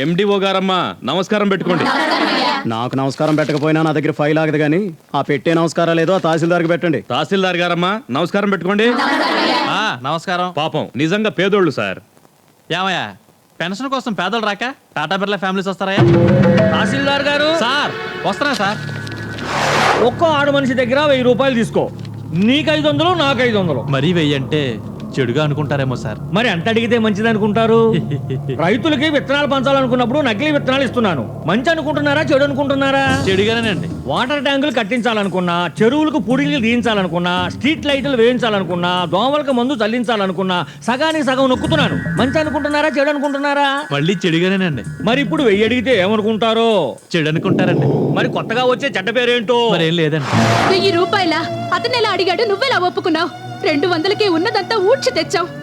MDO గారమ్మా నమస్కారం పెట్టుకోండి. నాకు నమస్కారం పెట్టకపోయినా నా దగ్గర ఫైల్ ఆగదు కానీ ఆ పెట్టే నమస్కారాలు ఏదో ఆ తహసీల్దార్కి పెట్టండి. తహసీల్దార్ గారమ్మా నమస్కారం పెట్టుకోండి. నమస్కారం. పాపం నిజంగా పేదోళ్ళు సార్. ఏమయ్యా పెన్షన్ కోసం పేదలు రాక టాటా బిర్లా ఫ్యామిలీస్ వస్తారా? తహసీల్దార్ గారు సార్ వస్తారా సార్? ఒక్కో ఆడు మనిషి దగ్గర 1000 రూపాయలు తీసుకో. నీకు 500, నాకు 500. మరీ వెయ్యంటే చెడుగా అనుకుంటారేమో సార్. మరి ఎంత అడిగితే మంచిది అనుకుంటారు? రైతులకి విత్తనాలు పంచాలనుకున్నప్పుడు నకిలీ విత్తనాలు ఇస్తున్నాను. మంచి అనుకుంటున్నారా, చెడు అనుకుంటున్నారా? చెడుగానేనండి. వాటర్ ట్యాంకులు కట్టించాలనుకున్నా, చెరువులకు పుడిలు తీయించాలనుకున్నా, స్ట్రీట్ లైట్లు వేయించాలనుకున్నా, దోమలకు మందు చల్లించాలనుకున్నా సగానికి సగం నొక్కుతున్నాను. మంచి అనుకుంటున్నారా, చెడు అనుకుంటున్నారా? మళ్ళీ చెడుగానేనండి. మరి ఇప్పుడు 1000 అడిగితే ఏమనుకుంటారో? చెడు అనుకుంటారండి. మరి కొత్తగా వచ్చే చెడ్డ పేరేంటో? మరేం లేదండి. 1000 రూపాయల అతను ఎలా అడిగాడు, నువ్వెలా ఒప్పుకున్నావు? 200కే ఉన్నదంతా ఊడ్చి తెచ్చావు.